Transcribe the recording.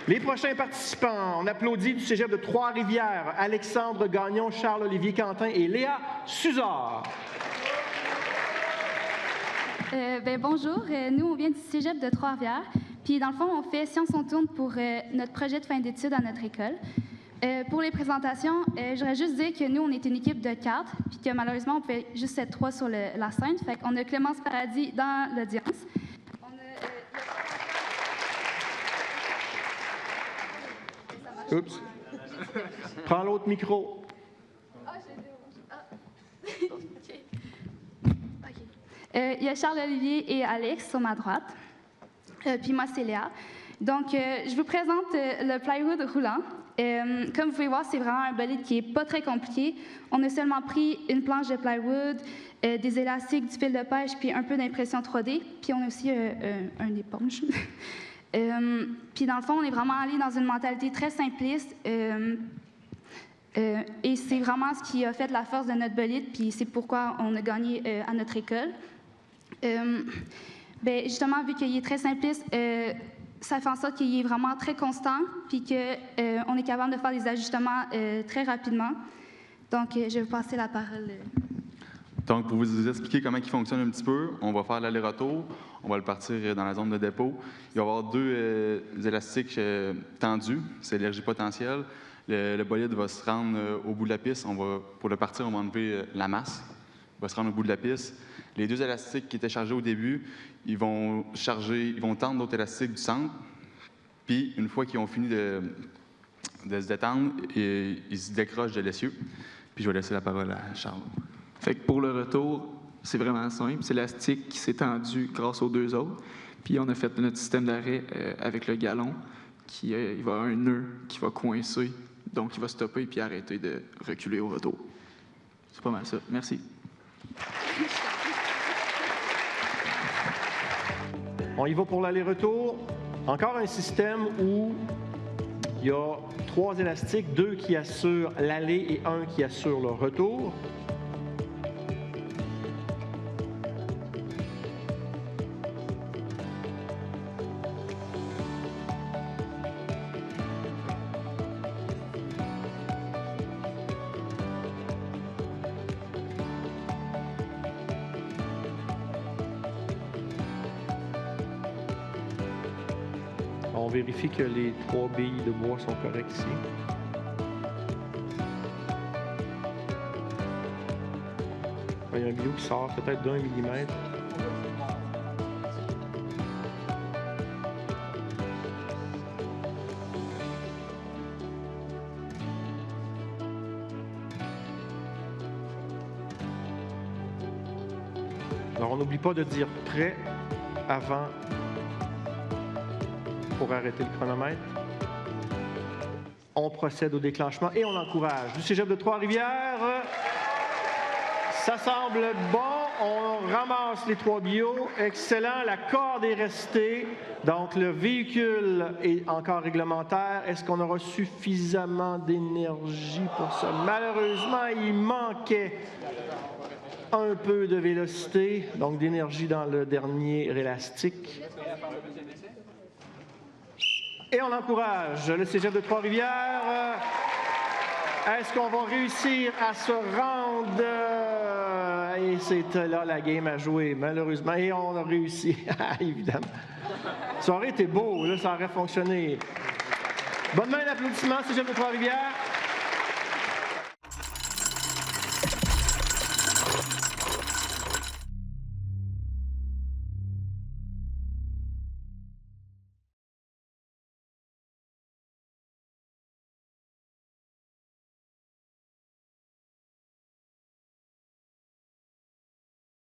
Les prochains participants, on applaudit du cégep de Trois-Rivières, Alexandre Gagnon, Charles-Olivier Quentin et Léa Suzard. Bonjour, nous on vient du cégep de Trois-Rivières, puis dans le fond on fait Science on tourne pour notre projet de fin d'études à notre école. Pour les présentations, je voudrais juste dire que nous on est une équipe de 4, puis que malheureusement on pouvait juste être 3 sur la scène, fait qu'on a Clémence Paradis dans l'audience. Oups. Prends l'autre micro. Il y a Charles-Olivier et Alex sur ma droite. Puis moi, c'est Léa. Donc, je vous présente le plywood roulant. Comme vous pouvez voir, c'est vraiment un bolide qui n'est pas très compliqué. On a seulement pris une planche de plywood, des élastiques, du fil de pêche, puis un peu d'impression 3D. Puis on a aussi un éponge. Puis dans le fond, on est vraiment allé dans une mentalité très simpliste. Et c'est vraiment ce qui a fait la force de notre bolide, puis c'est pourquoi on a gagné à notre école. Justement, vu qu'il est très simpliste, ça fait en sorte qu'il est vraiment très constant, puis qu'on est capable de faire des ajustements très rapidement. Donc, je vais vous passer la parole. Donc, pour vous expliquer comment il fonctionne un petit peu, on va faire l'aller-retour. On va le partir dans la zone de dépôt. Il va y avoir 2 élastiques tendus, c'est l'énergie potentielle. Le bolide va se rendre au bout de la piste. Pour le partir, on va enlever la masse. Il va se rendre au bout de la piste. Les 2 élastiques qui étaient chargés au début, ils vont tendre l'autre élastique du centre. Puis, une fois qu'ils ont fini de se détendre, ils se décrochent de l'essieu. Puis, je vais laisser la parole à Charles. Fait que pour le retour, c'est vraiment simple. C'est l'élastique qui s'est tendu grâce aux 2 autres. Puis on a fait notre système d'arrêt avec le galon. Il va y avoir un nœud qui va coincer. Donc il va stopper puis arrêter de reculer au retour. C'est pas mal ça. Merci. On y va pour l'aller-retour. Encore un système où il y a 3 élastiques, 2 qui assurent l'aller et 1 qui assure le retour. On vérifie que les 3 billes de bois sont correctes ici. Il y a un billot qui sort peut-être d'1 millimètre. Alors, on n'oublie pas de dire prêt avant pour arrêter le chronomètre. On procède au déclenchement et on encourage. Du cégep de Trois-Rivières, ça semble bon. On ramasse les 3 billots. Excellent. La corde est restée. Donc, le véhicule est encore réglementaire. Est-ce qu'on aura suffisamment d'énergie pour ça? Malheureusement, il manquait un peu de vélocité, donc d'énergie dans le dernier élastique. Et on encourage le cégep de Trois-Rivières. Est-ce qu'on va réussir à se rendre? Et c'est là la game à jouer, malheureusement. Et on a réussi, évidemment. Ça aurait été beau, là, ça aurait fonctionné. Bonne main d'applaudissements, cégep de Trois-Rivières.